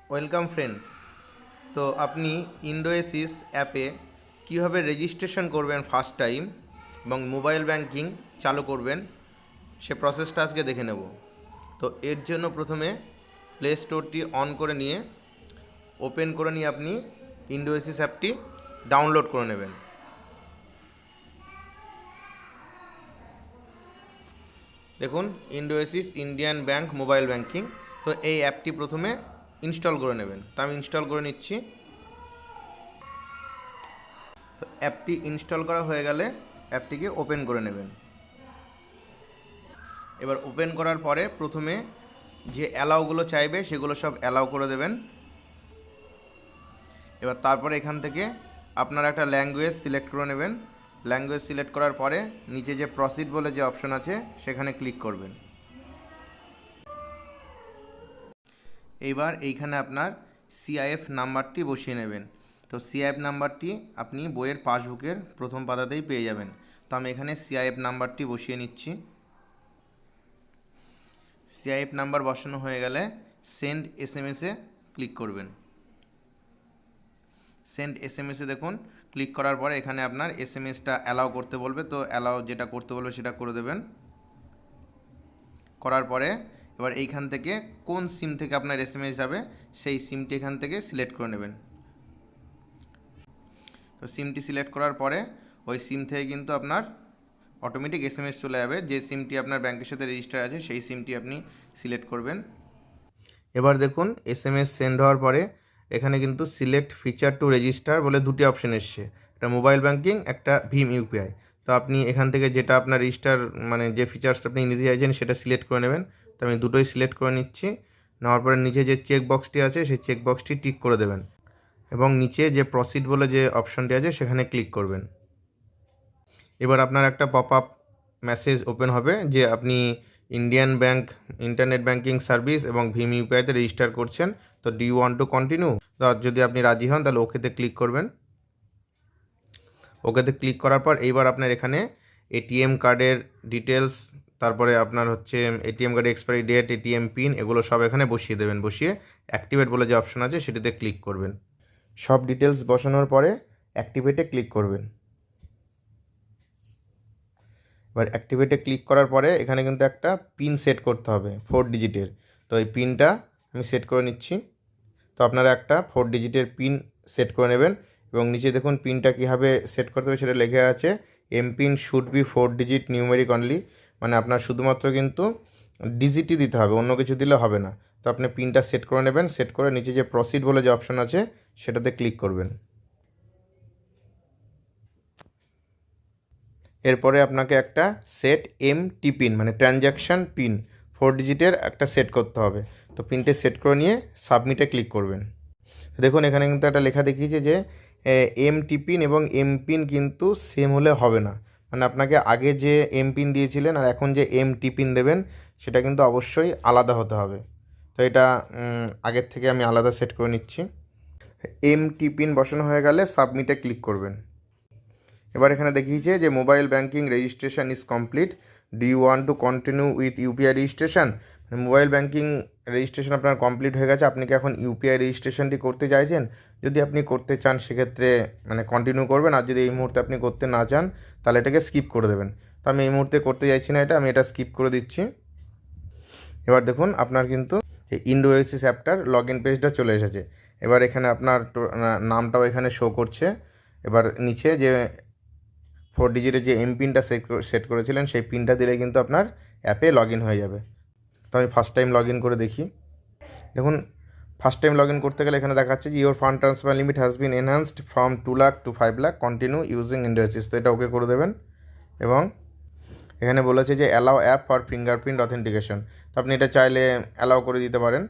Welcome friend. তো আপনি ইন্ডোএসিস অ্যাপে কীভাবে রেজিস্ট্রেশন করবেন ফার্স্ট টাইম এবং মোবাইল ব্যাংকিং চালু করবেন সে প্রসেসটা আজকে দেখে নেব। তো এর জন্য প্রথমে প্লে স্টোরটি অন করে নিয়ে ওপেন করে নিয়ে আপনি ইন্ডোএসিস অ্যাপটি ডাউনলোড করে নেবেন। দেখুন ইন্ডোএসিস ইন্ডিয়ান ব্যাংক মোবাইল ব্যাংকিং। তো এই অ্যাপটি প্রথমে ইনস্টল করে নেবেন। তো আমি ইনস্টল করে নিচ্ছি। তো অ্যাপটি ইনস্টল করা হয়ে গেলে অ্যাপটিকে ওপেন করে নেবেন। এবার ওপেন করার পরে প্রথমে যে অ্যালাউগুলো চাইবে সেগুলো সব অ্যালাউ করে দেবেন। এবার তারপরে এখান থেকে আপনারা একটা ল্যাঙ্গুয়েজ সিলেক্ট করে নেবেন। ল্যাঙ্গুয়েজ সিলেক্ট করার পরে নিচে যে প্রসিড বলে যে অপশন আছে সেখানে ক্লিক করবেন। এইবার এইখানে আপনার সিআইএফ নাম্বারটি বসিয়ে নেবেন। তো সিআইএফ নাম্বারটি আপনি বইয়ের পাসবুকের প্রথম পাতাতেই পেয়ে যাবেন। তো আমি এখানে সিআইএফ নাম্বারটি বসিয়ে নিচ্ছি। সিআইএফ নাম্বার বসানো হয়ে গেলে সেন্ড এসএমএসে ক্লিক করবেন। সেন্ড এসএমএসে দেখুন ক্লিক করার পরে এখানে আপনার এসএমএসটা অ্যালাউ করতে বলবে। তো অ্যালাউ যেটা করতে বলবে সেটা করে দেবেন। করার পরে এবার এইখান থেকে কোন সিম থেকে আপনার এসএমএস যাবে সেই সিমটি এখান থেকে সিলেক্ট করে নেবেন। তো সিমটি সিলেক্ট করার পরে ওই সিম থেকে কিন্তু আপনার অটোমেটিক এসএমএস চলে যাবে। যে সিমটি আপনার ব্যাংকের সাথে রেজিস্টার আছে সেই সিমটি আপনি সিলেক্ট করবেন। এবার দেখুন এসএমএস সেন্ড হওয়ার পরে এখানে কিন্তু সিলেক্ট ফিচার টু রেজিস্টার বলে দুটি অপশন এসছে, একটা মোবাইল ব্যাংকিং, একটা ভীম ইউপিআই। তো আপনি এখান থেকে যেটা আপনার রেজিস্টার মানে যে ফিচার্সটা আপনি নিতে চাইছেন সেটা সিলেক্ট করে নেবেন। তো আমি দুটোই সিলেক্ট করে নিচ্ছি। নেওয়ার পরে নিচে যে চেক বক্সটি আছে সেই চেক বক্সটি টিক করে দেবেন এবং নিচে যে প্রসিড বলে যে অপশনটি আছে সেখানে ক্লিক করবেন। এবার আপনার একটা পপ আপ মেসেজ ওপেন হবে যে আপনি Indian bank internet banking service এবং ভীম ইউপিআইতে রেজিস্টার করছেন। তো do you want to continue? তো যদি আপনি রাজি হন তাহলে ওকেতে ক্লিক করবেন। ওকেতে ক্লিক করার পর এইবার আপনার এখানে এটিএম কার্ডের ডিটেলস, তারপরে আপনার হচ্ছে এটিএম কার্ডের এক্সপায়ারি ডেট, এটিএম পিন, এগুলো সব এখানে বসিয়ে দেবেন। বসিয়ে অ্যাক্টিভেট বলে যে অপশন আছে সেটিতে ক্লিক করবেন। সব ডিটেলস বসানোর পরে অ্যাক্টিভেটে ক্লিক করবেন। এবার অ্যাক্টিভেটে ক্লিক করার পরে এখানে কিন্তু একটা পিন সেট করতে হবে 4 ডিজিটের। তো এই পিনটা আমি সেট করে নিচ্ছি। তো আপনারা একটা 4 ডিজিটের পিন সেট করে নেবেন এবং নিচে দেখুন পিনটা কীভাবে সেট করতে হবে সেটা লেখা আছে M pin should be 4 digit numeric only, মানে আপনার শুধুমাত্র কিন্তু ডিজিটই দিতে হবে, অন্য কিছু দিলে হবে না। তো আপনি পিনটা সেট করে নেবেন। সেট করে নিচে যে প্রসিড বলে যে অপশন আছে সেটাতে ক্লিক করবেন। এরপরে আপনাকে একটা সেট এমটি পিন মানে ট্রানজ্যাকশান পিন 4 ডিজিটের একটা সেট করতে হবে। তো পিনটা সেট করে নিয়ে সাবমিটে ক্লিক করবেন। দেখুন এখানে কিন্তু একটা লেখা দেখিয়েছে যে এমটি পিন এবং এম পিন কিন্তু সেম হলে হবে না, মানে আপনাকে আগে যে এম পিন দিয়েছিলেন আর এখন যে এমটি পিন দেবেন সেটা কিন্তু অবশ্যই আলাদা হতে হবে। তো এটা আগের থেকে আমি আলাদা সেট করে নিচ্ছি। এমটি পিন বসানো হয়ে গেলে সাবমিটে ক্লিক করবেন। এবার এখানে দেখিয়েছে যে mobile banking registration is complete, do you want to continue with UPI registration? Mobile banking registration আপনার কমপ্লিট হয়ে গেছে, আপনি কি এখন ইউপিআই রেজিস্ট্রেশনটি করতে চাইছেন? যদি আপনি করতে চান সেক্ষেত্রে মানে কন্টিনিউ করবেন, আর যদি এই মুহূর্তে আপনি করতে না চান তাহলে এটাকে স্কিপ করে দেবেন। তো আমি এই মুহূর্তে করতে চাইছি না, আমি এটা স্কিপ করে দিচ্ছি। এবার দেখুন আপনার কিন্তু এই ইন্ডোএসিস অ্যাপটার লগ ইন পেজটা চলে এসেছে। এবার এখানে আপনার নামটাও এখানে শো করছে। এবার নিচে যে 4 ডিজিটের যে এম পিনটা সেট করেছিলেন সেই পিনটা দিলে কিন্তু আপনার অ্যাপে লগ ইন হয়ে যাবে। তো আমি ফার্স্ট টাইম লগ ইন করে দেখি। দেখুন ফার্স্ট টাইম লগ ইন করতে গেলে এখানে দেখাচ্ছে যে your fund transfer limit has been enhanced from 2 lakh to 5 lakh, continue using IndOASIS. তো এটা ওকে করে দেবেন এবং এখানে বলেছে যে allow app for fingerprint authentication. তো আপনি এটা চাইলে অ্যালাউ করে দিতে পারেন।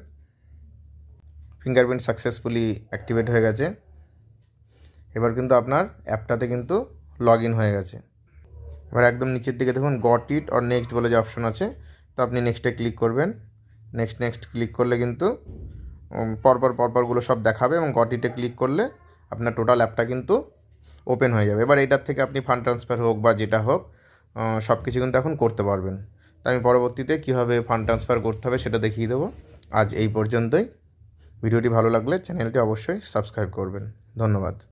ফিঙ্গারপ্রিন্ট সাকসেসফুলি অ্যাক্টিভেট হয়ে গেছে। এবার কিন্তু আপনার অ্যাপটাতে কিন্তু লগ ইন হয়ে গেছে। এবার একদম নিচের দিকে দেখুন গট ইট অর নেক্সট বলে যে অপশন আছে, তো আপনি নেক্সটে ক্লিক করবেন। নেক্সট ক্লিক করলে কিন্তু পরপরগুলো সব দেখাবে এবং গট ইটে ক্লিক করলে আপনার টোটাল অ্যাপটা কিন্তু ওপেন হয়ে যাবে। এবার এটার থেকে আপনি ফান্ড ট্রান্সফার হোক বা যেটা হোক সব কিছু কিন্তু এখন করতে পারবেন। তো আমি পরবর্তীতে কীভাবে ফান্ড ট্রান্সফার করতে হবে সেটা দেখিয়ে দেবো। আজ এই পর্যন্তই, ভিডিওটি ভালো লাগলে চ্যানেলটি অবশ্যই সাবস্ক্রাইব করবেন। ধন্যবাদ।